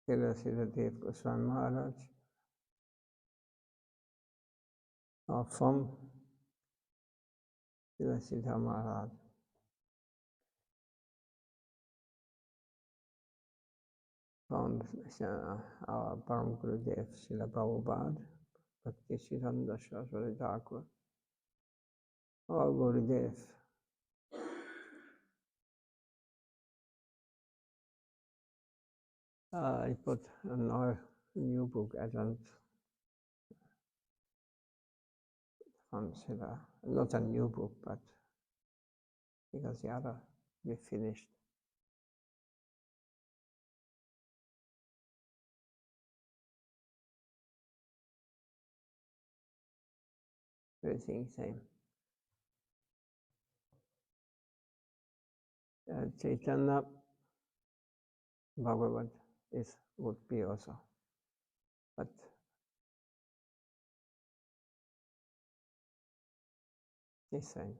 Srila Goswami Maharaj, or from Srila Maharaj. From our Param Gurudev, Srila Prabhupada, Bhakti Siddhanta Saraswati Thakur, our Gurudev. I put another new book, I don't, from Srila, not a new book, but because the other we finished. Everything same. Chaitanya Bhagavat would be also, but the same.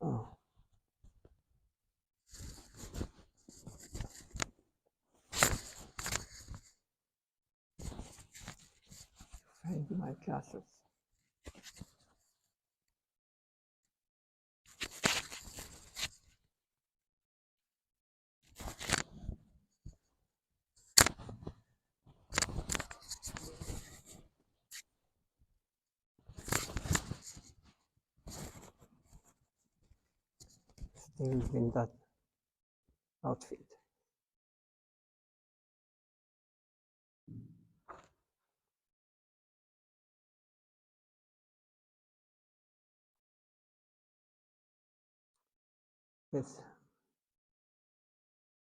Oh. Find my classes. Still in that outfit. Yes.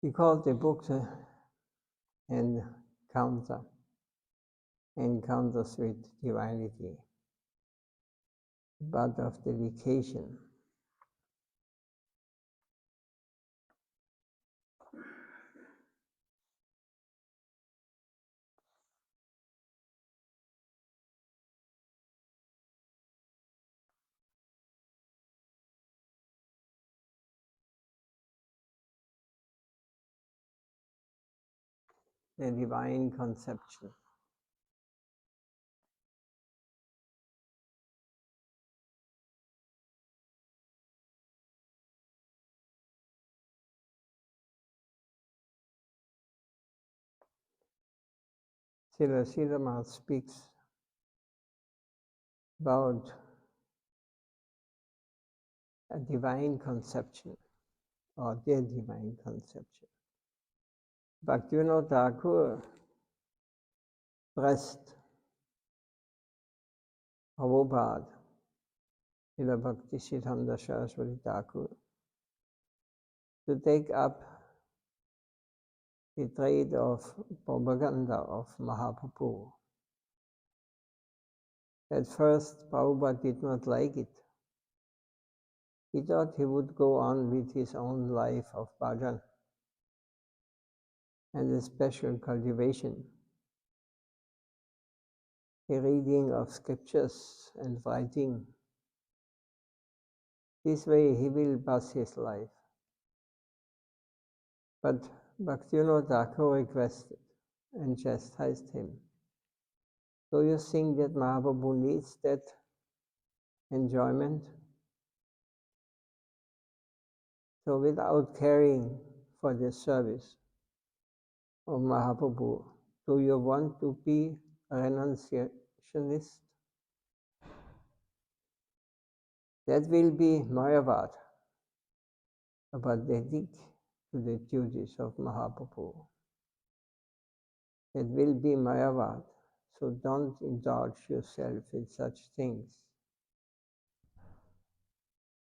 Because the books encounters with divinity, but of dedication. The divine conception. Srila speaks about a divine conception, or their divine conception. Bhaktivinoda Thakur pressed Prabhupada, Srila Bhakti Siddhanta Saraswati Thakur, to take up the trade of propaganda of Mahaprabhu. At first, Prabhupada did not like it. He thought he would go on with his own life of bhajan and a special cultivation, the reading of scriptures and writing. This way he will pass his life. But Bhaktivinoda Thakur requested and chastised him. Do you think that Mahaprabhu needs that enjoyment? So without caring for the service of Mahaprabhu, do you want to be a renunciationist? That will be Mayavad, about dedicated to the duties of Mahaprabhu. That will be Mayavad, so don't indulge yourself in such things.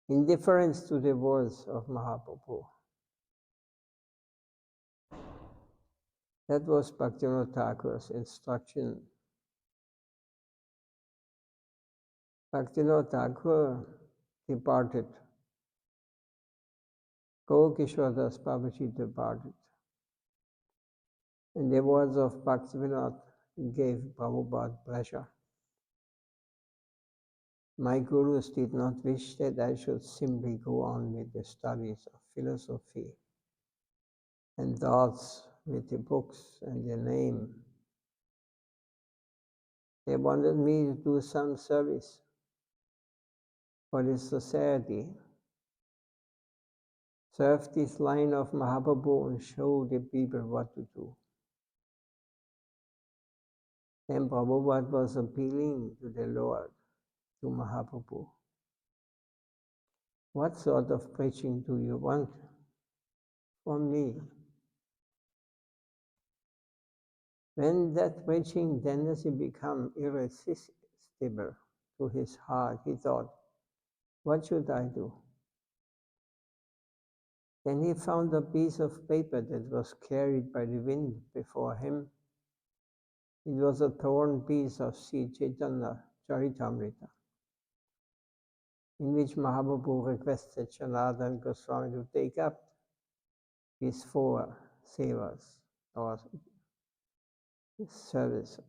Indifference to the words of Mahaprabhu. That was Bhaktivinoda Thakur's instruction. Bhaktivinoda Thakur departed. Gaur-Kishordas Babaji departed. And the words of Bhaktivinoda gave Prabhupada pleasure. My gurus did not wish that I should simply go on with the studies of philosophy and thoughts with the books and the name. They wanted me to do some service for the society, serve this line of Mahaprabhu and show the people what to do. Then Prabhupada was appealing to the Lord, to Mahaprabhu. What sort of preaching do you want from me? When that preaching tendency became irresistible to his heart, he thought, what should I do? Then he found a piece of paper that was carried by the wind before him. It was a torn piece of Sri Chaitanya Charitamrita, in which Mahaprabhu requested Janardana Goswami to take up his 4 sevas, or service.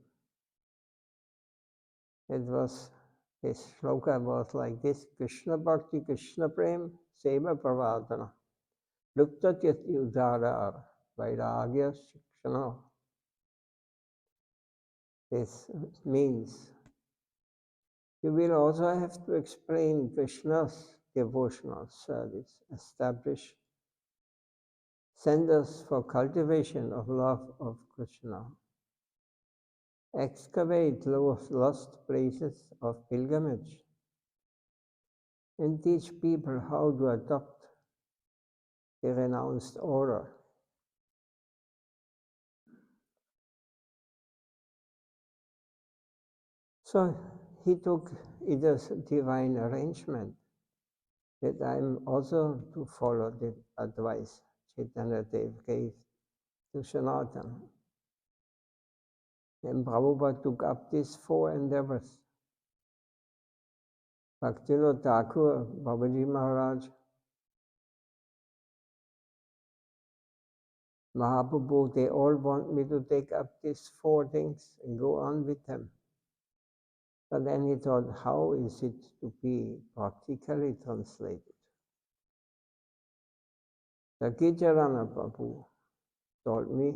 It was, his shloka was like this: Krishna Bhakti, Krishna Prem, Seva Pravardhana, Lukta Yat Udara, Vairagya Shikshana. This means you will also have to explain Krishna's devotional service, establish centers for cultivation of love of Krishna, excavate lost places of pilgrimage, and teach people how to adopt the renounced order. So he took it as a divine arrangement that I'm also to follow the advice Chaitanya Dev gave to Sanatana. And Prabhupada took up these 4 endeavors. Bhaktivinoda Thakur, Babaji Maharaj, Mahaprabhu, they all want me to take up these 4 things and go on with them. But then he thought, how is it to be practically translated? Sakicharana Prabhu told me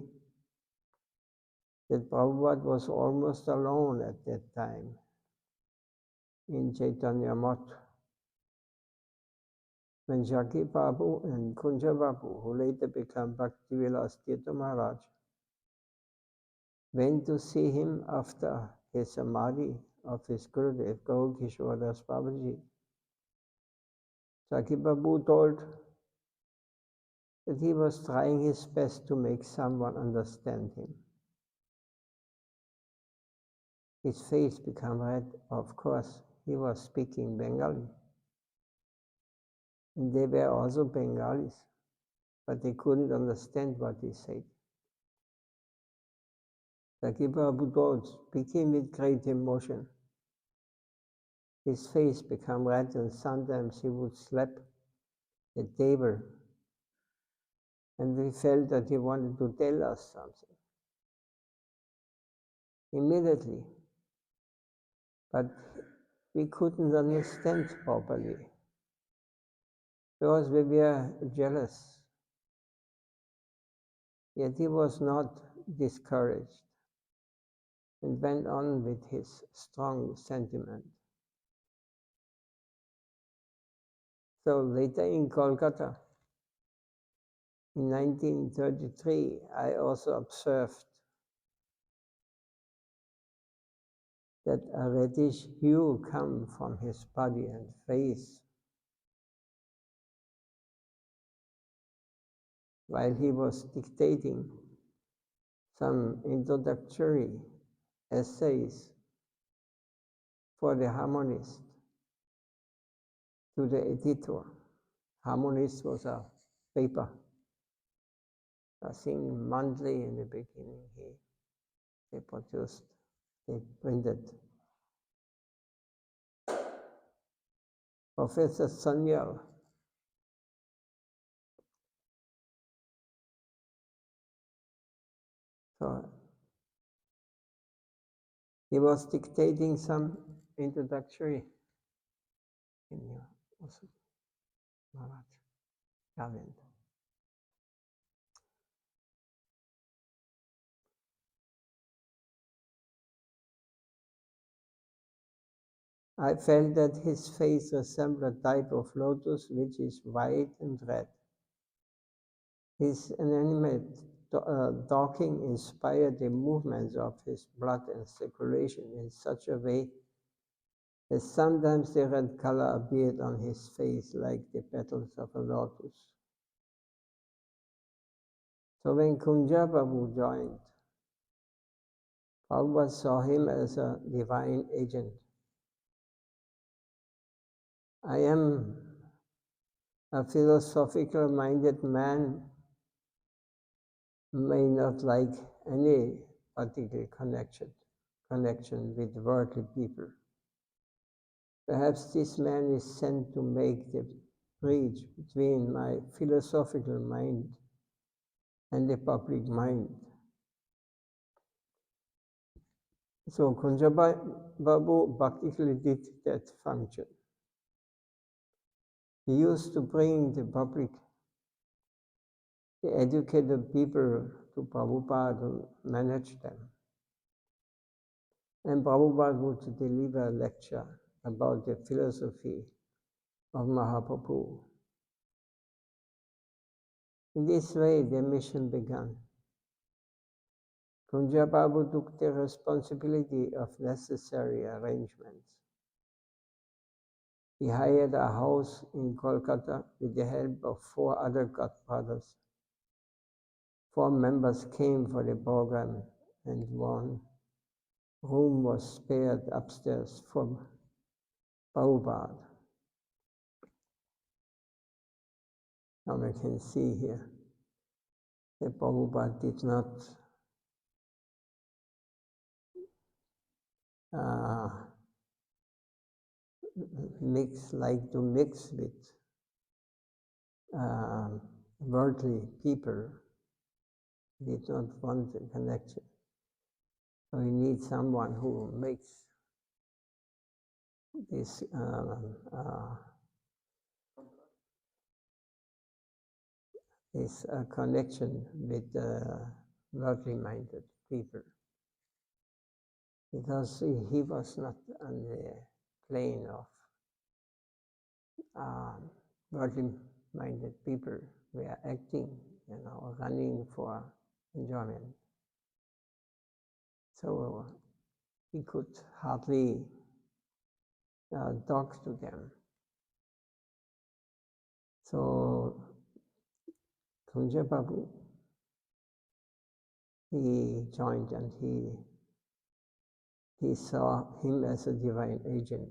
that Prabhupada was almost alone at that time in Chaitanya Math, when Jaki Prabhu and Kunja Prabhu, who later became Bhaktivilas Tirtha Maharaj, went to see him after his samadhi of his Gurudev, Gaur Kishordas Babaji. Jaki Prabhu told that he was trying his best to make someone understand him. His face became red. Of course, he was speaking Bengali. And they were also Bengalis, but they couldn't understand what he said. Jaki Prabhu told, speaking with great emotion. His face became red, and sometimes he would slap the table. And we felt that he wanted to tell us something immediately. But we couldn't understand properly because we were jealous. Yet he was not discouraged and went on with his strong sentiment. So later in Kolkata, in 1933, I also observed that a reddish hue come from his body and face while he was dictating some introductory essays for the harmonist to the editor. Harmonist was a paper, I think monthly in the beginning. They produced, they printed. Professor Sanyal, so he was dictating some introductory in Maharaj, Govinda. I felt that his face resembled a type of lotus which is white and red. His inanimate talking inspired the movements of his blood and circulation in such a way that sometimes the red color appeared on his face like the petals of a lotus. So when Kunja Babu joined, Prabhupada saw him as a divine agent. I am a philosophical-minded man, may not like any particular connection with worldly people. Perhaps this man is sent to make the bridge between my philosophical mind and the public mind. So Kunja Babu practically did that function. He used to bring the public, the educated people to Prabhupada to manage them. And Prabhupada would deliver a lecture about the philosophy of Mahaprabhu. In this way, the mission began. Kunja Babu took the responsibility of necessary arrangements. He hired a house in Kolkata with the help of 4 other godbrothers. 4 members came for the program, and 1 room was spared upstairs for Prabhupada. Now we can see here that Prabhupada did not like to mix with worldly people. He did not want a connection. So he needs someone who makes this connection with worldly-minded people. Because he was not on the plane of worldly-minded people. We are acting, running for enjoyment. So he could hardly talk to them. So Kunja Babu, he joined, and he saw him as a divine agent,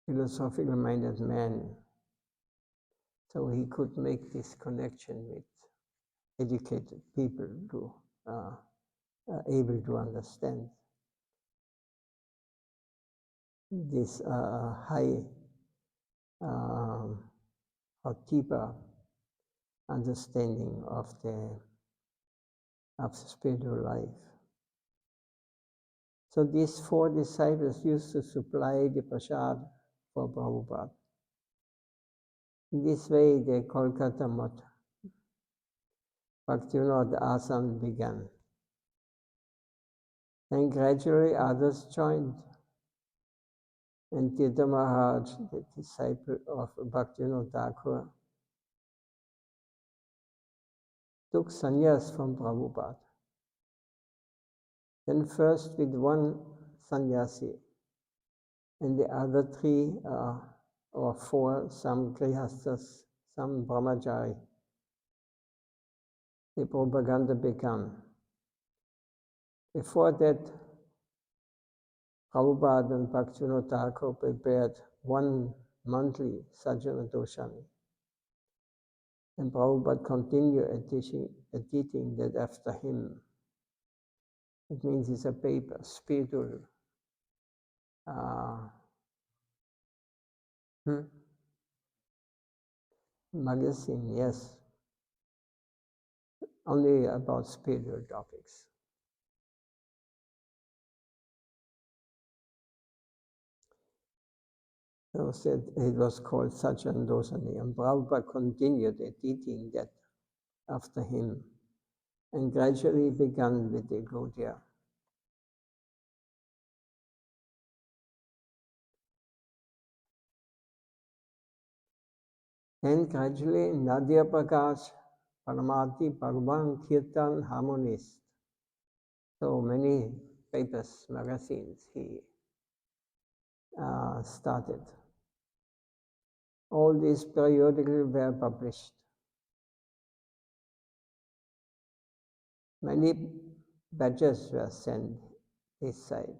philosophical-minded man. So he could make this connection with educated people who are able to understand this high or deeper understanding of the spiritual life. So these 4 disciples used to supply the prasad for Prabhupada. In this way, the Kolkata Math Bhaktivinoda Ashram began. And gradually others joined. And Tirtha Maharaj, the disciple of Bhaktivinoda Thakur, took sannyas from Prabhupada. Then first with 1 sannyasi, and the other 3 or 4, some grihasthas, some brahmachari. The propaganda began. Before that, Prabhupada and Bhaktivinoda Thakur prepared 1 monthly Sajjana Doshami. And Prabhupada continued editing that after him. It means it's a paper, spiritual magazine, yes. Only about spiritual topics. So it was called Sajan Dosani. And Prabhupada continued editing that after him and gradually began with the Gaudiya. And gradually Nadia Prakash, Paramati, Bhagavan, Kirtan, Harmonist. So many papers, magazines he started. All these periodically were published. Many badges were sent this side,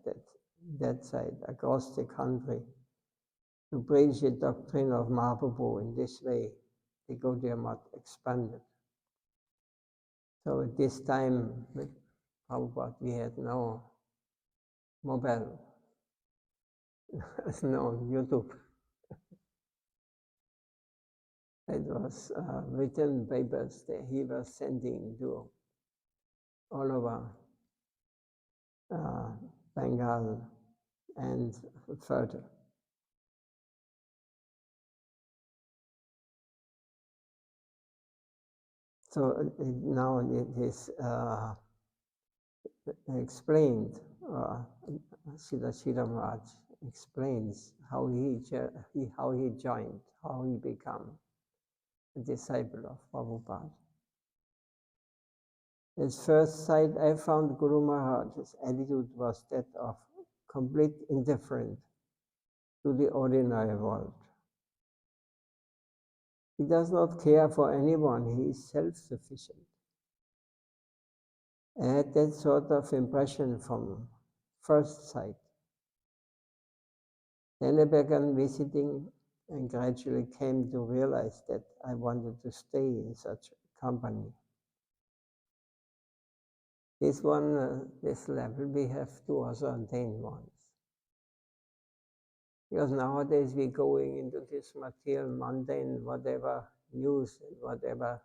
that side, across the country to preach the doctrine of Mahaprabhu. In this way, the Gaudiya Math expanded. So at this time, with Prabhupada, we had no mobile, no YouTube. It was written papers that he was sending to all over Bengal and further. So now it is explained, Srila Maharaj explains how he joined, how he became a disciple of Prabhupada. At first sight, I found Guru Maharaj's attitude was that of complete indifference to the ordinary world. He does not care for anyone, he is self-sufficient. I had that sort of impression from first sight. Then I began visiting and gradually came to realize that I wanted to stay in such company. This level, we have to also ordain ones. Because nowadays we're going into this material, mundane, whatever news, whatever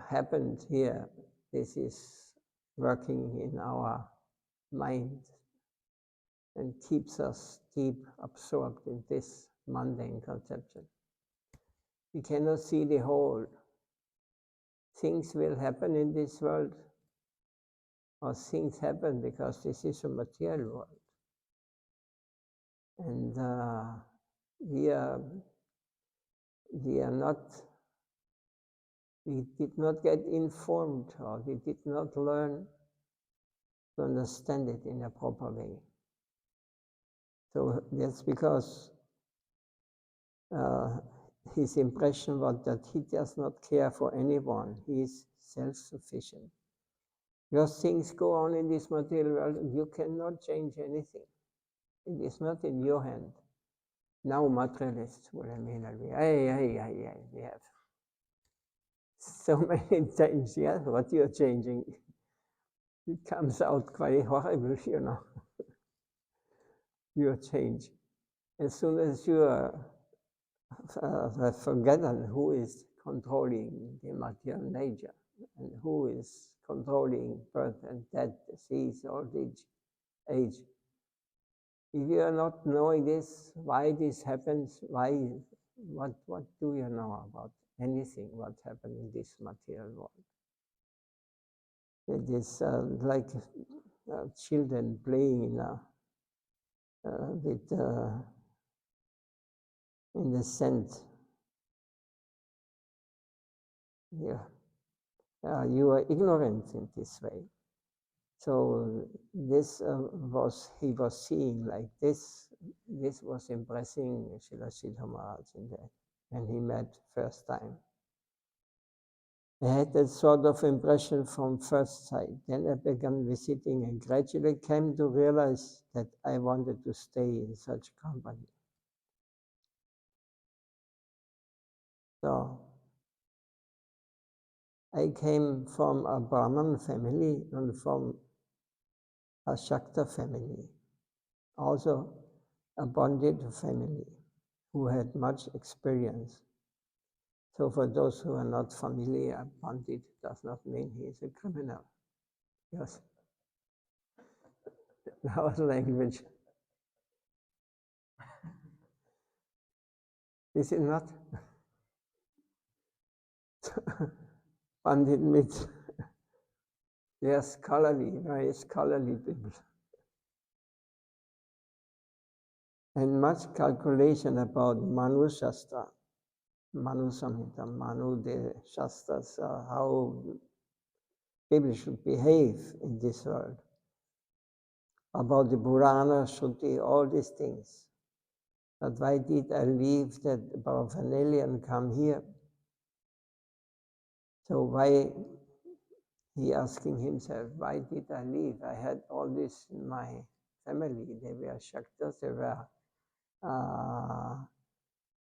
happened here, this is working in our mind and keeps us deep absorbed in this mundane conception. We cannot see the whole. Things will happen in this world, or things happen because this is a material world. And we did not get informed, or we did not learn to understand it in a proper way. So that's because his impression was that he does not care for anyone. He is self-sufficient. Because things go on in this material world, you cannot change anything. It is not in your hand. Now materialists will we have so many things, yeah, what you're changing. It comes out quite horrible, you know. You change. As soon as you have forgotten who is controlling the material nature and who is controlling birth and death, disease, old age. If you are not knowing this, why this happens, what do you know about anything, what happened in this material world? It is like children playing in the sand. Yeah. You are ignorant in this way. So this he was seeing like this. This was impressing Srila Maharaj in that when he met first time. I had that sort of impression from first sight. Then I began visiting and gradually came to realize that I wanted to stay in such company. So I came from a Brahman family and from a Shakta family, also a Pandit family who had much experience. So for those who are not familiar, Pandit does not mean he is a criminal. Yes. Our language. Is it not? Pandit means they are scholarly, very scholarly people. And much calculation about Manu Shastra, Manu Samhita, Manu the Shastras, how people should behave in this world. About the Purana, Shruti, all these things. But why did I leave that paraphernalia and come here? So why, he asking himself, why did I leave? I had all this in my family. They were Shaktas, they were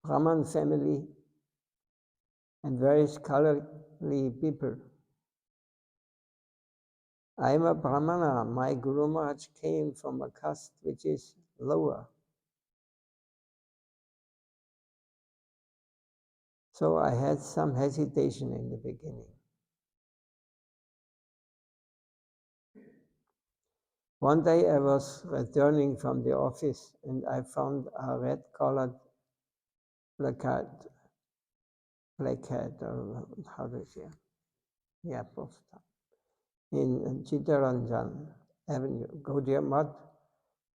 Brahman family, and very scholarly people. I am a Brahmana. My Guru Maharaj came from a caste which is lower. So I had some hesitation in the beginning. One day I was returning from the office and I found a red-colored placard, or how do you say? Yeah, poster. In Chittaranjan Avenue, Gaudiya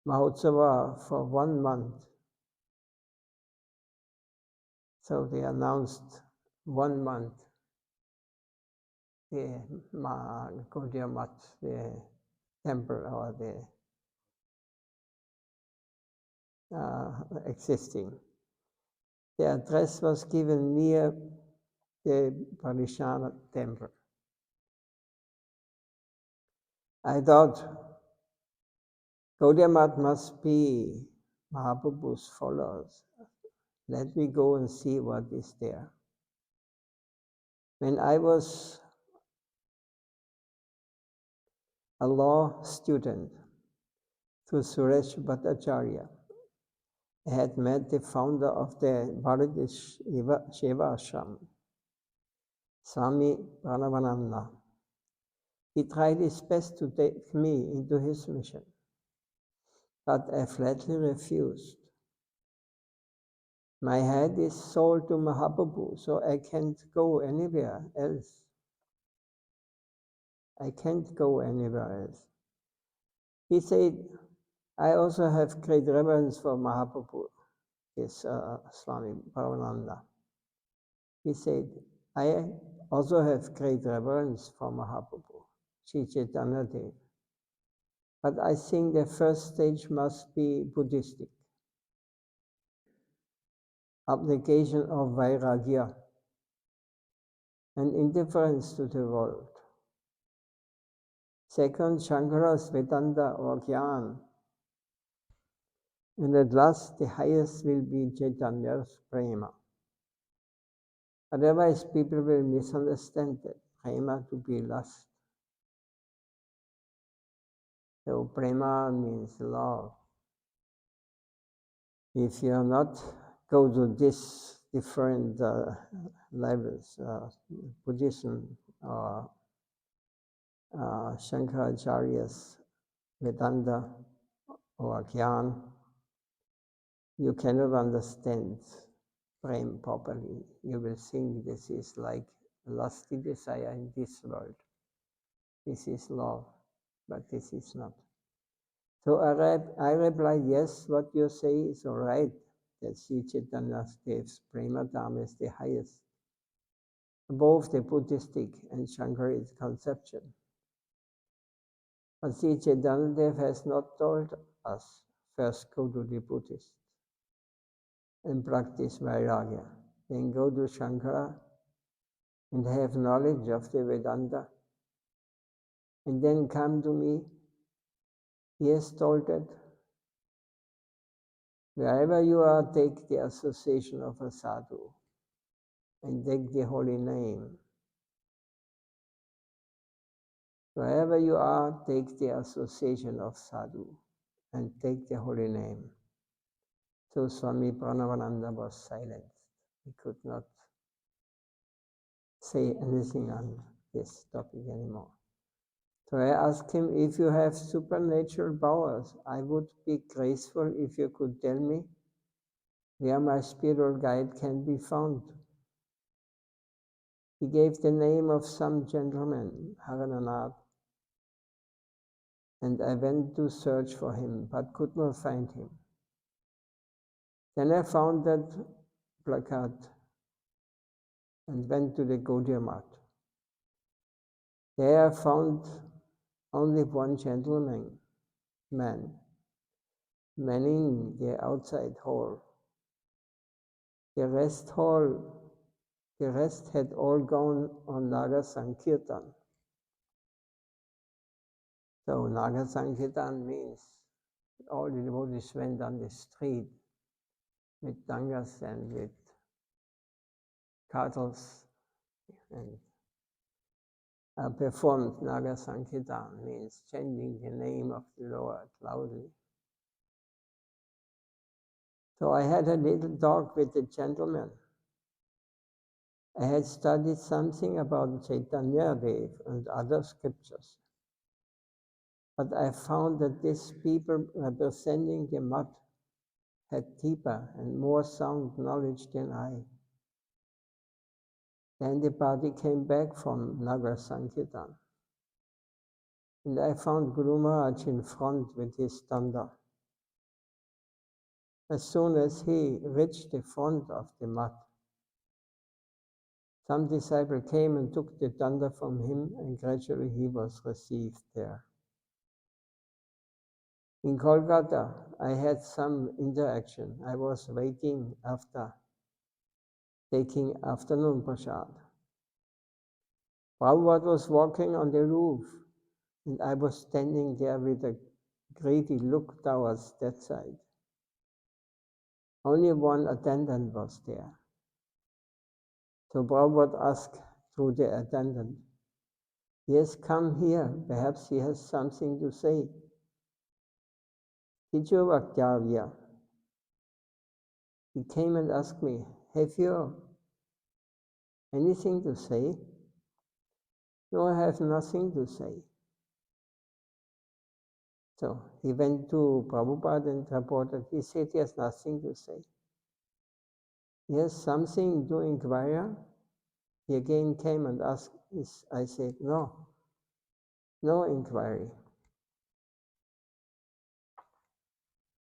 Mahotsava for 1 month. So they announced 1 month the Gaudiya Math, the temple or the existing. The address was given near the Parishana temple. I thought Gaudiya Math must be Mahaprabhu's followers. Let me go and see what is there. When I was a law student through Suresh Bhattacharya, I had met the founder of the Bharati Shiva Ashram, Swami Pranavananda. He tried his best to take me into his mission, but I flatly refused. My head is sold to Mahaprabhu, so I can't go anywhere else. I can't go anywhere else. He said, I also have great reverence for Mahaprabhu, this Swami Paramananda. He said, I also have great reverence for Mahaprabhu, Sri Chaitanya Dev. But I think the first stage must be Buddhistic. Application of Vairagya and indifference to the world. Second, Shankara's Vedanta or Gyan. And at last, the highest will be Chaitanya's Prema. Otherwise, people will misunderstand that Prema to be lust. So Prema means love. If you are not go to these different levels, Buddhism or Shankaracharya's Vedanta or Gyan, you cannot understand Prem properly. You will think this is like lusty desire in this world. This is love, but this is not. So I replied, yes, what you say is all right, that Sri Chaitanya Dev's Prema Dham is the highest, above the Buddhistic and Shankaric conception. But Sri Chaitanya Dev has not told us, first go to the Buddhist and practice Vairagya, then go to Shankara and have knowledge of the Vedanta, and then come to me. He has told that wherever you are, take the association of a sadhu and take the holy name. Wherever you are, take the association of sadhu and take the holy name. So Swami Pranavananda was silenced. He could not say anything on this topic anymore. So I asked him, if you have supernatural powers, I would be grateful if you could tell me where my spiritual guide can be found. He gave the name of some gentleman, Harananath, and I went to search for him, but could not find him. Then I found that placard and went to the Gaudiya mat. There I found only one gentleman, man, manning the outside hall. The rest had all gone on Naga Sankirtan. So Naga Sankirtan means all the devotees went on the street with dangas and with kettles and performed Naga Sankirtan, means chanting the name of the Lord loudly. So I had a little talk with the gentleman. I had studied something about Chaitanya Dev and other scriptures. But I found that these people representing the mat had deeper and more sound knowledge than I. Then the party came back from Nagar Sankirtan. And I found Guru Maharaj in front with his danda. As soon as he reached the front of the mat, some disciple came and took the danda from him, and gradually he was received there. In Kolkata, I had some interaction. I was waiting after taking afternoon prasad. Prabhupada was walking on the roof, and I was standing there with a greedy look towards that side. Only one attendant was there. So Prabhupada asked through the attendant, "He has come here, perhaps he has something to say." Tijo Vaktavya. He came and asked me, "Have you anything to say?" "No, I have nothing to say." So he went to Prabhupada and reported. He said he has nothing to say. He has something to inquire. He again came and asked. I said, "No, no inquiry."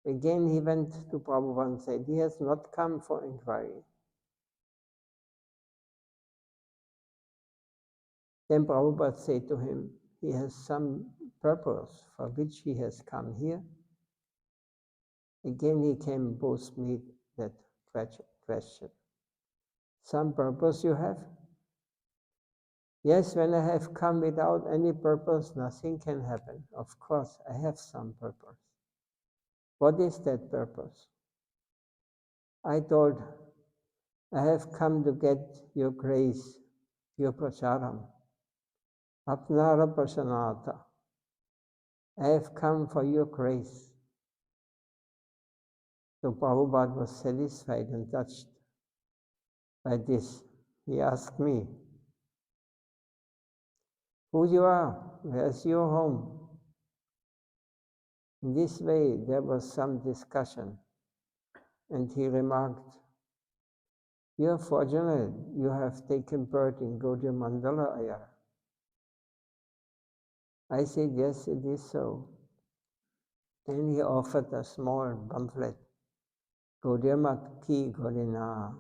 Again he went to Prabhupada and said, "He has not come for inquiry." Then Prabhupada said to him, "He has some purpose for which he has come here." Again he came and posed me that question. "Some purpose you have?" "Yes, when I have come without any purpose, nothing can happen. Of course, I have some purpose." "What is that purpose?" I told, "I have come to get your grace, your prasadam, apnara prasanata. I have come for your grace." So Prabhupada was satisfied and touched by this. He asked me, "Who you are? Where's your home?" In this way, there was some discussion, and he remarked, "You are fortunate, you have taken birth in Gaudiya Mandala Ayar." I said, "Yes, it is so." Then he offered a small pamphlet, Gaudiya Mat Ki Godina.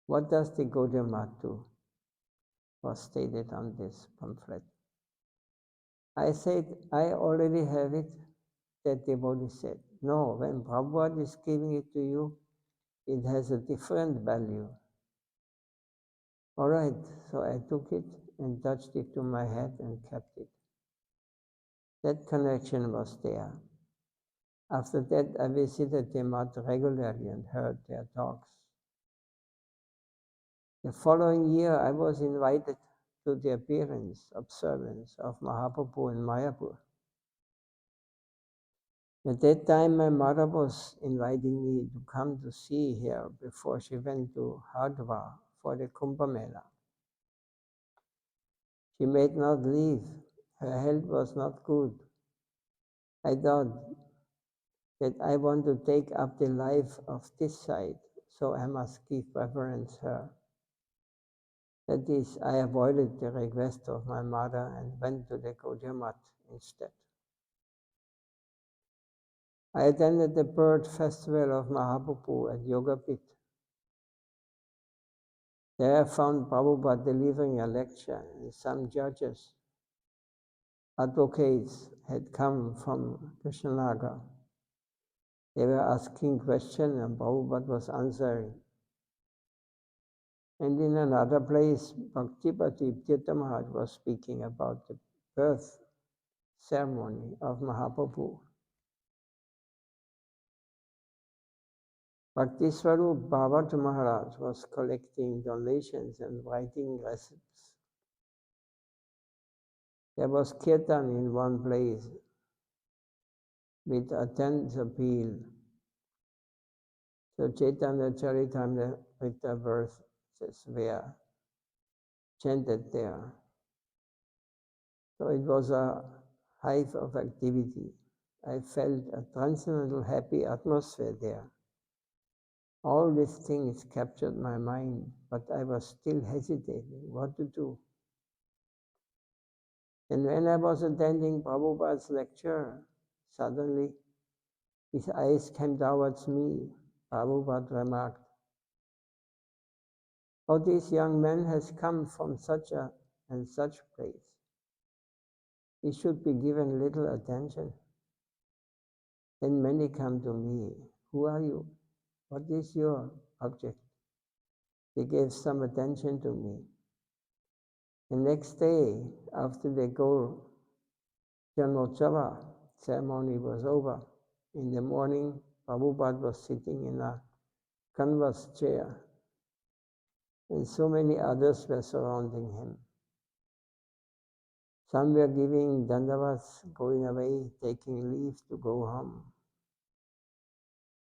What does the Gaudiya Mat do? Was stated on this pamphlet. I said, "I already have it." That devotee said, "No, when Prabhupada is giving it to you, it has a different value." All right, so I took it and touched it to my head and kept it. That connection was there. After that, I visited the mat regularly and heard their talks. The following year, I was invited to the observance of Mahaprabhu in Mayapur. At that time, my mother was inviting me to come to see her before she went to Hardwar for the Kumbh Mela. She might not leave. Her health was not good. I thought, that I want to take up the life of this side, so I must give preference her. That is, I avoided the request of my mother and went to the Gaudiya mat instead. I attended the bird festival of Mahaprabhu at Yogapit. There I found Prabhupada delivering a lecture, and some judges, advocates, had come from Krishnanagar. They were asking questions and Prabhupada was answering. And in another place, Bhakti Maharaj was speaking about the birth ceremony of Mahaprabhu. Bhakti Swarup Bhagavad Maharaj was collecting donations and writing recipes. There was kirtan in one place with a tenth appeal. So Chaitanya Charitamrita verses were chanted there. So it was a hive of activity. I felt a transcendental happy atmosphere there. All these things captured my mind, but I was still hesitating what to do. And when I was attending Prabhupada's lecture, suddenly his eyes came towards me. Prabhupada remarked, "Oh, this young man has come from such and such place. He should be given little attention." Then many come to me. "Who are you? What is your object?" They gave some attention to me. The next day, after the Gaur Janmotsava ceremony was over, in the morning, Prabhupada was sitting in a canvas chair, and so many others were surrounding him. Some were giving dandavats, going away, taking leave to go home.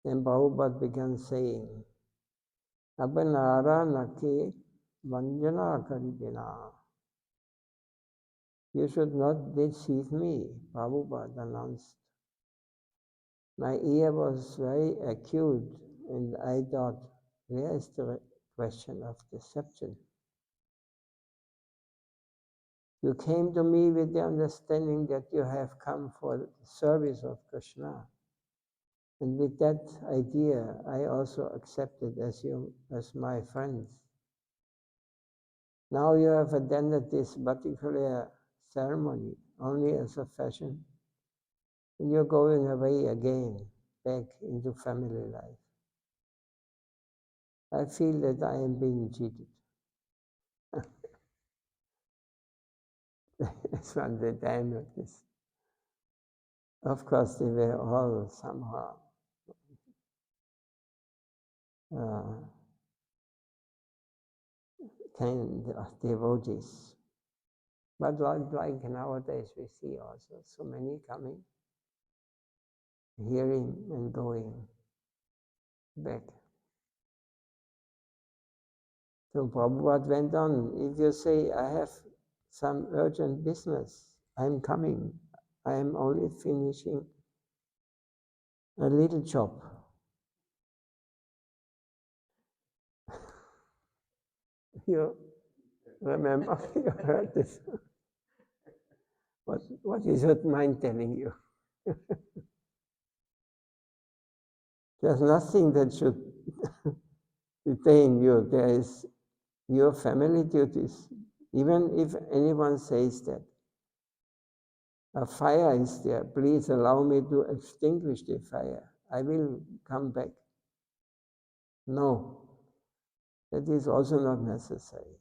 Then Prabhupada began saying, "Abanara naki vanjana karidina." "You should not deceive me," Prabhupada announced. My ear was very acute, and I thought, where is the question of deception? You came to me with the understanding that you have come for the service of Krishna. And with that idea, I also accepted you as my friends. Now you have attended this particular ceremony only as a fashion, and you're going away again, back into family life. I feel that I am being cheated. That's one the time of this. Of course, they were all somehow kind of devotees. But like nowadays, we see also so many coming, hearing and going back. So Prabhupada went on, if you say, "I have some urgent business, I'm coming. I am only finishing a little job." You remember, you heard this. What is your mind telling you? There's nothing that should detain you. There is your family duties. Even if anyone says that a fire is there, please allow me to extinguish the fire. I will come back. No, that is also not necessary.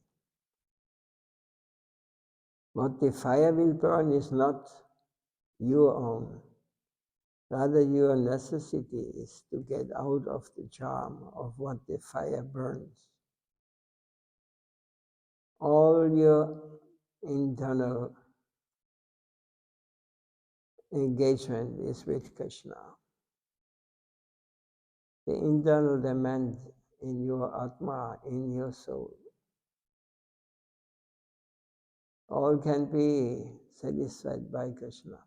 What the fire will burn is not your own. Rather, your necessity is to get out of the charm of what the fire burns. All your internal engagement is with Krishna. The internal demand in your Atma, in your soul, all can be satisfied by Krishna.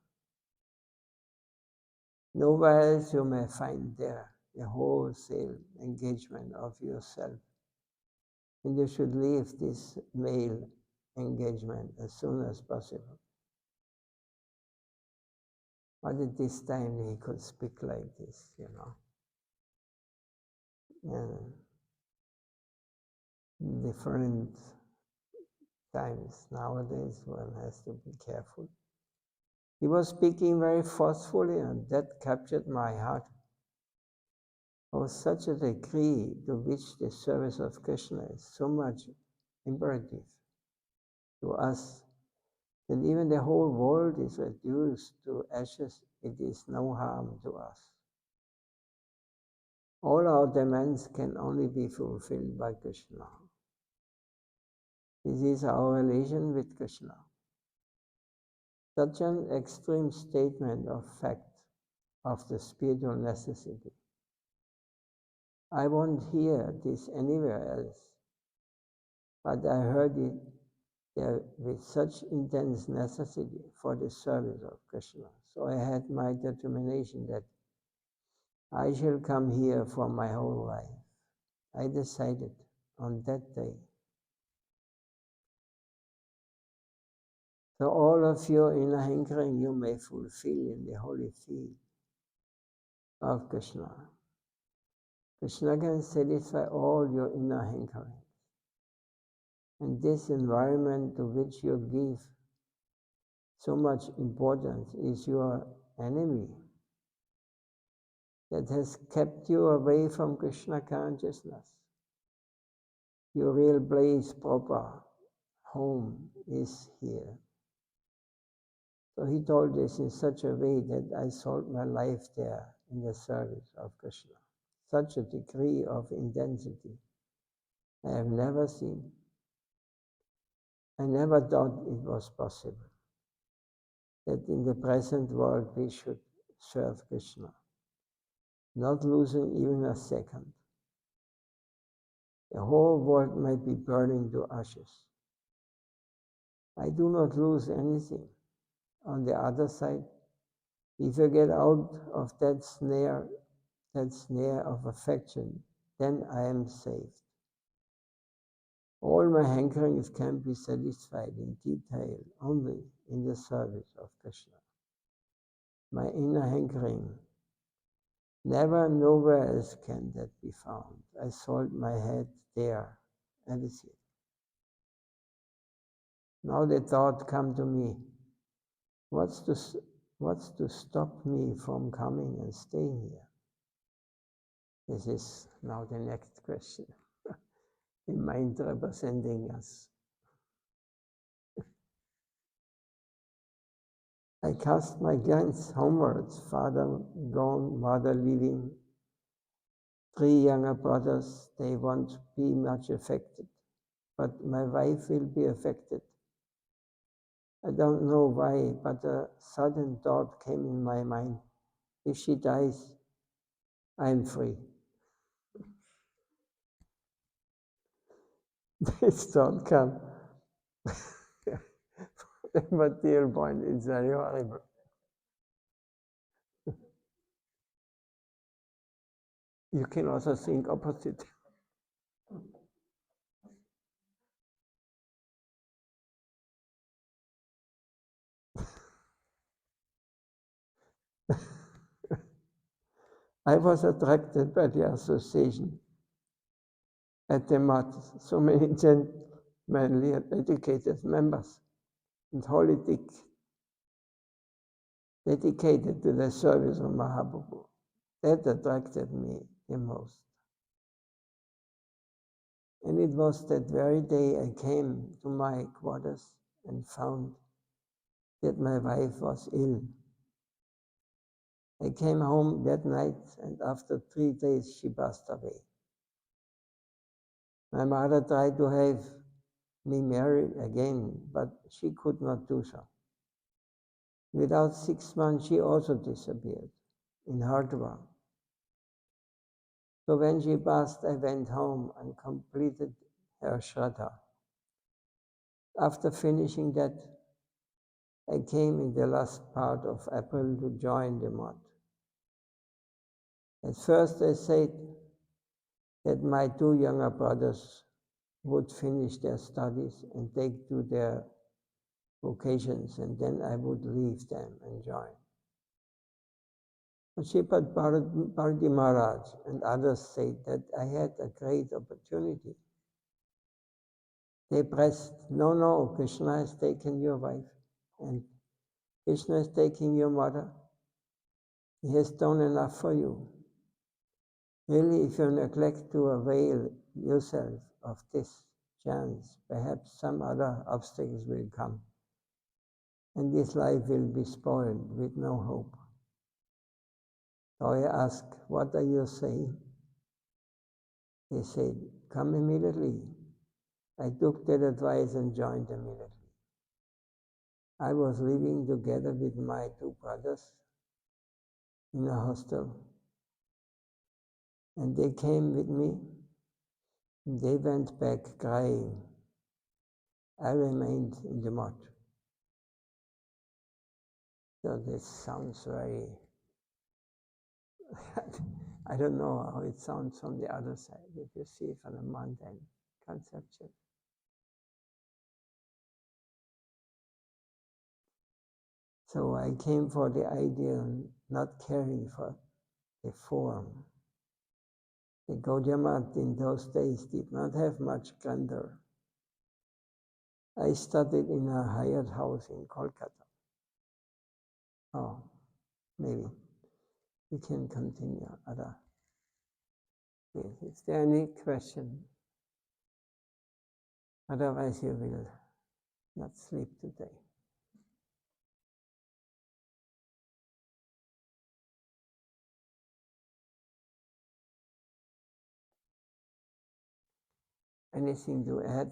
Nowhere else you may find there a wholesale engagement of yourself. And you should leave this male engagement as soon as possible. But at this time he could speak like this, And different times nowadays one has to be careful. He was speaking very forcefully, and that captured my heart. Of such a degree to which the service of Krishna is so much imperative to us, that even the whole world is reduced to ashes, it is no harm to us. All our demands can only be fulfilled by Krishna. This is our relation with Krishna. Such an extreme statement of fact of the spiritual necessity. I won't hear this anywhere else, but I heard it there with such intense necessity for the service of Krishna. So I had my determination that I shall come here for my whole life. I decided on that day. So all of your inner hankering you may fulfill in the holy field of Krishna. Krishna can satisfy all your inner hankering. And this environment to which you give so much importance is your enemy that has kept you away from Krishna consciousness. Your real place, proper home is here. So he told this in such a way that I sold my life there in the service of Krishna. Such a degree of intensity I have never seen. I never thought it was possible that in the present world we should serve Krishna, not losing even a second. The whole world might be burning to ashes. I do not lose anything. On the other side, if I get out of that snare of affection, then I am saved. All my hankerings can be satisfied in detail only in the service of Krishna. My inner hankering, never nowhere else can that be found. I sold my head there, and it's it. Now the thought come to me, what's to stop me from coming and staying here? This is now the next question. The mind representing us. I cast my glance homewards, father gone, mother living, 3 younger brothers, they won't be much affected, but my wife will be affected. I don't know why, but a sudden thought came in my mind. If she dies, I'm free. This thought come. The material point is very horrible. You can also think opposite. I was attracted by the association at the mat, so many gentlemanly and educated members, and wholly dedicated to the service of Mahaprabhu. That attracted me the most. And it was that very day I came to my quarters and found that my wife was ill. I came home that night, and after 3 days she passed away. My mother tried to have me married again, but she could not do so. Without 6 months, she also disappeared in Hardwar. So when she passed, I went home and completed her Shraddha. After finishing that, I came in the last part of April to join the month. At first I said that my two younger brothers would finish their studies and take to their vocations, and then I would leave them and join. But Sripad Bharati Maharaj and others said that I had a great opportunity. They pressed, no, Krishna has taken your wife, and Krishna is taking your mother. He has done enough for you. Really, if you neglect to avail yourself of this chance, perhaps some other obstacles will come, and this life will be spoiled with no hope. So I asked, what are you saying? They said, come immediately. I took that advice and joined immediately. I was living together with my two brothers in a hostel, and they came with me. They went back crying. I remained in the mud. So this sounds very, I don't know how it sounds from the other side, if you see it from a mundane conception. So I came for the ideal, not caring for the form. The Gaudiya Math in those days did not have much grandeur. I studied in a hired house in Kolkata. Oh, maybe we can continue other. Is there any question? Otherwise you will not sleep today. Anything to add?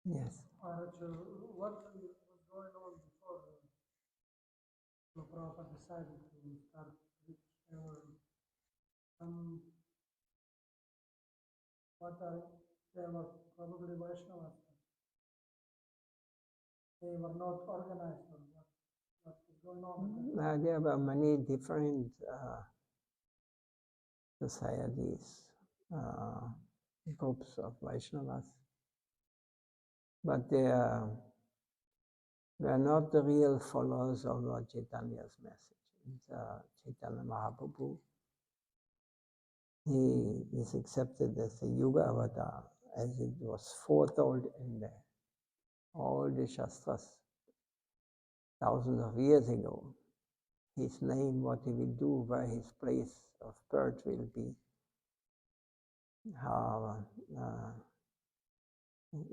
Yes. Maharaj, what was going on before Prabhupada decided to start preach? There were some, they were probably Vaishnavas. They were not organized, or what was going on? There were many different societies, groups of Vaishnavas, but they were not the real followers of Lord Chaitanya's message. Chaitanya Mahaprabhu, he is accepted as the Yuga Avatar, as it was foretold in all the Shastras thousands of years ago. His name, what he will do, where his place of birth will be, how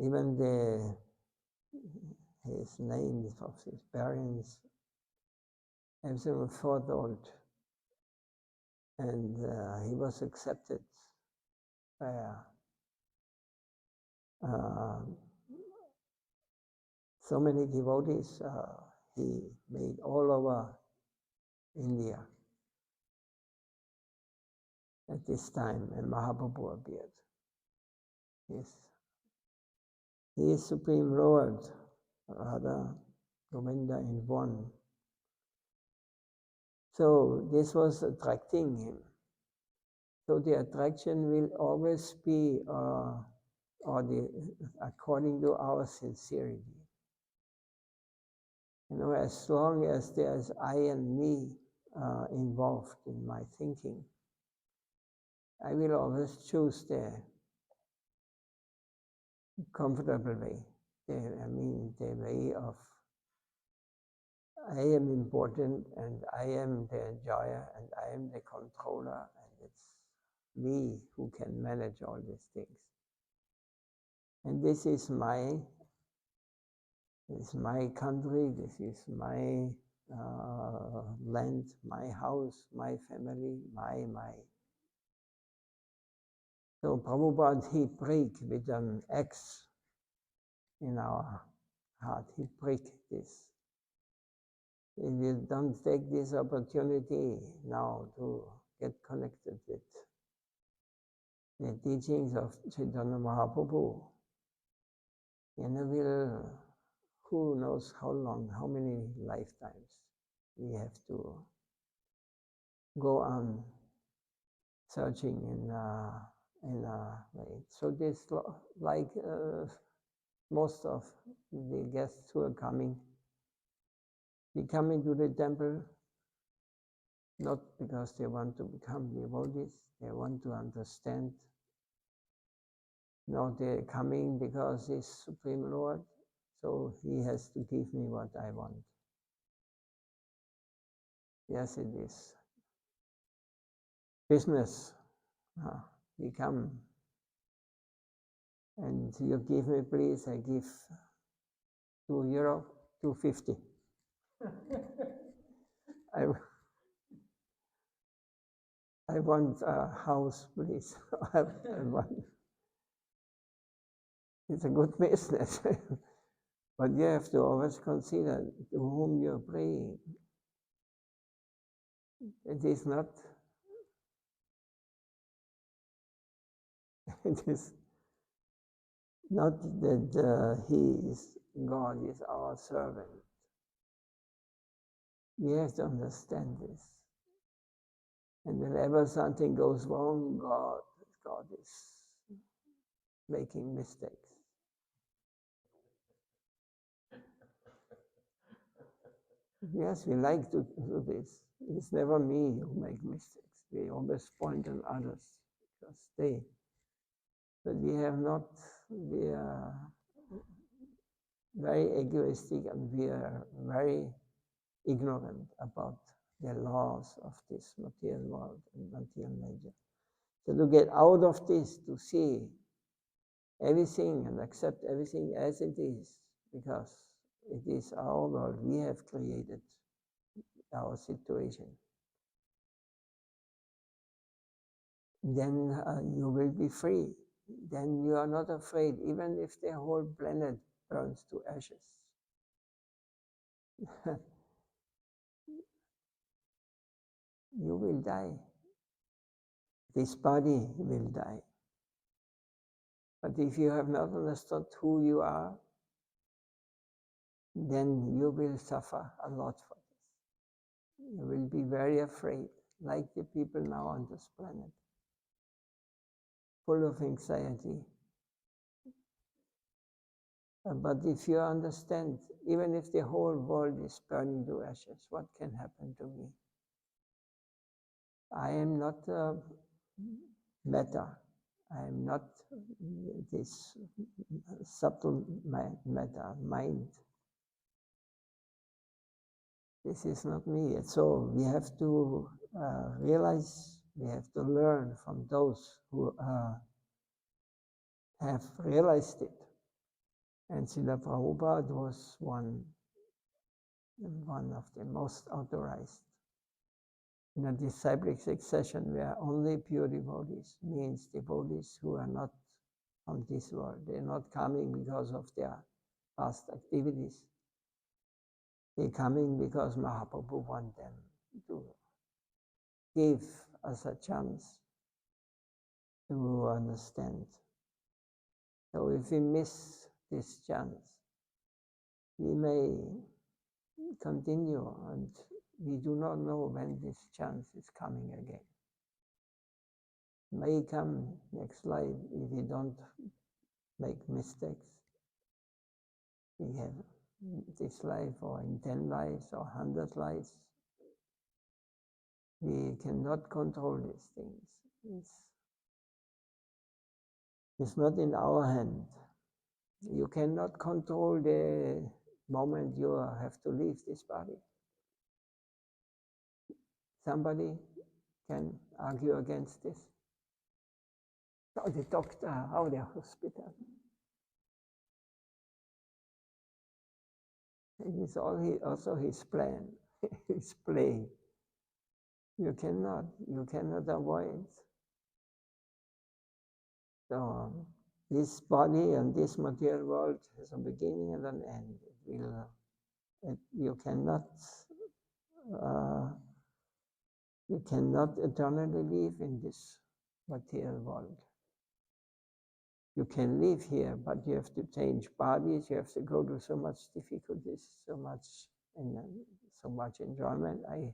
even his names of his parents, everything was foretold, and he was accepted by so many devotees. He made all over India at this time, and Mahaprabhu appeared. Yes. He is Supreme Lord, Radha, Govinda in one. So this was attracting him. So the attraction will always be according to our sincerity. You know, as long as there's I and me involved in my thinking, I will always choose the comfortable way. The way of I am important, and I am the enjoyer, and I am the controller, and it's me who can manage all these things. And this is my country, this is my land, my house, my family, my. So Prabhupada, he break with an axe in our heart. He break this. If you don't take this opportunity now to get connected with the teachings of Chaitanya Mahaprabhu, you know, who knows how long, how many lifetimes We have to go on searching in a way. So this, like most of the guests who are coming, they come into the temple not because they want to become devotees, they want to understand. No, they're coming because he's Supreme Lord, so he has to give me what I want. Yes, it is. Business. You come and you give me, please, I give €2, 250. I want a house, please. I want. It's a good business. But you have to always consider to whom you're praying. It is not, it is not that God is our servant. We have to understand this. And whenever something goes wrong, God is making mistakes. Yes, we like to do this. It's never me who make mistakes. We always point on others because but we are very egoistic and we are very ignorant about the laws of this material world and material nature. So to get out of this, to see everything and accept everything as it is, because it is our world, we have created our situation. Then you will be free. Then you are not afraid, even if the whole planet burns to ashes. You will die. This body will die. But if you have not understood who you are, then you will suffer a lot for this. You will be very afraid, like the people now on this planet, full of anxiety. But if you understand, even if the whole world is burning to ashes, what can happen to me? I am not matter. I am not this subtle matter, mind. This is not me. So we have to realize, we have to learn from those who have realized it. And Srila Prabhupada was one of the most authorized. In a disciplic succession where only pure devotees, means devotees who are not from this world. They're not coming because of their past activities. They're coming because Mahaprabhu wants them to give us a chance to understand. So if we miss this chance, we may continue and we do not know when this chance is coming again. It may come next life if we don't make mistakes. We have this life or in 10 lives or 100 lives. We cannot control these things. It's not in our hand. You cannot control the moment you have to leave this body. Somebody can argue against this. Or the doctor, or the hospital. It is also his plan, his play. You cannot avoid. So this body and this material world has a beginning and an end. You cannot eternally live in this material world. You can live here, but you have to change bodies, you have to go through so much difficulties, so much and so much enjoyment. I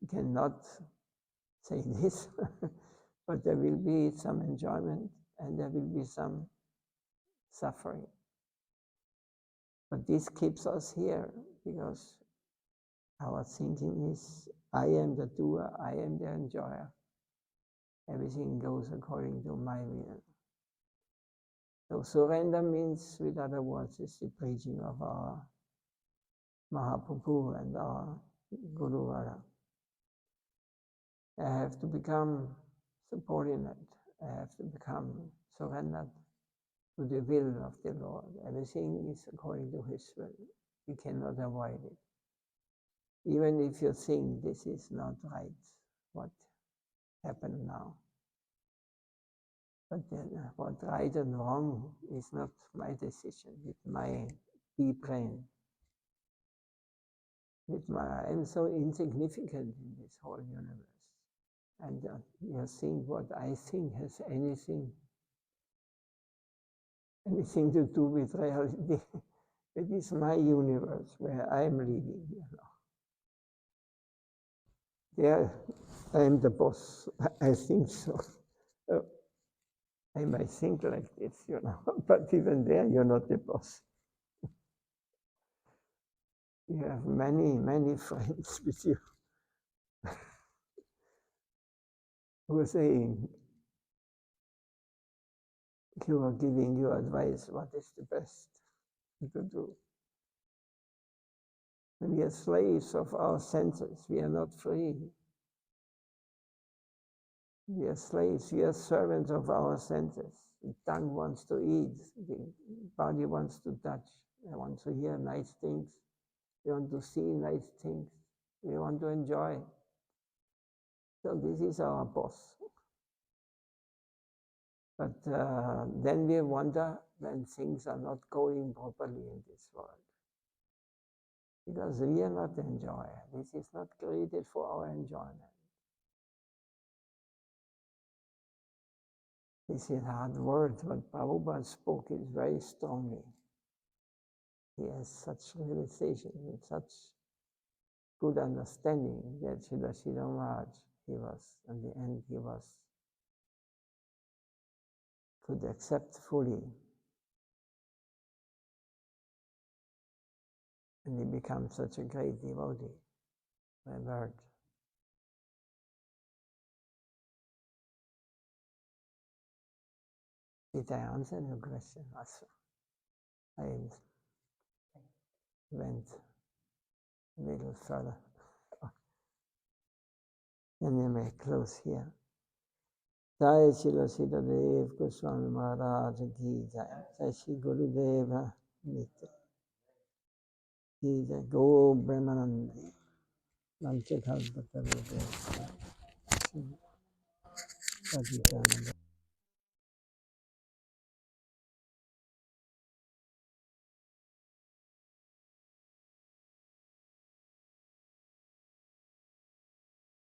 cannot say this, but there will be some enjoyment and there will be some suffering. But this keeps us here because our thinking is, I am the doer, I am the enjoyer. Everything goes according to my will. So surrender means, with other words, is the preaching of our Mahaprabhu and our Guru Radha. I have to become subordinate. I have to become surrendered to the will of the Lord. Everything is according to His will. You cannot avoid it. Even if you think this is not right, what happened now. But then what right and wrong is not my decision, with my deep brain. I'm so insignificant in this whole universe. And you think what I think has anything to do with reality. It is my universe where I am living, There, I am the boss. I think so. I might think like this, but even there, you're not the boss. You have many, many friends with you who are saying, who are giving you advice, what is the best to do. We are slaves of our senses. We are not free. We are slaves. We are servants of our senses. The tongue wants to eat. The body wants to touch. I want to hear nice things. We want to see nice things. We want to enjoy. So this is our boss. But then we wonder when things are not going properly in this world. Because we are not the enjoyer. This is not created for our enjoyment. This is hard word, but Prabhupada spoke it very strongly. He has such realization and such good understanding that Srila Maharaj, in the end, could accept fully. And he becomes such a great devotee by birth. Did I answer your question also? I went a little further. And you may close here. Jai Srila Sitadev Goswami Maharaj Ki Jai. Jai Shri Gurudeva Nitya Ki Jai. Go Brahmanandi. Manchakalpatarude.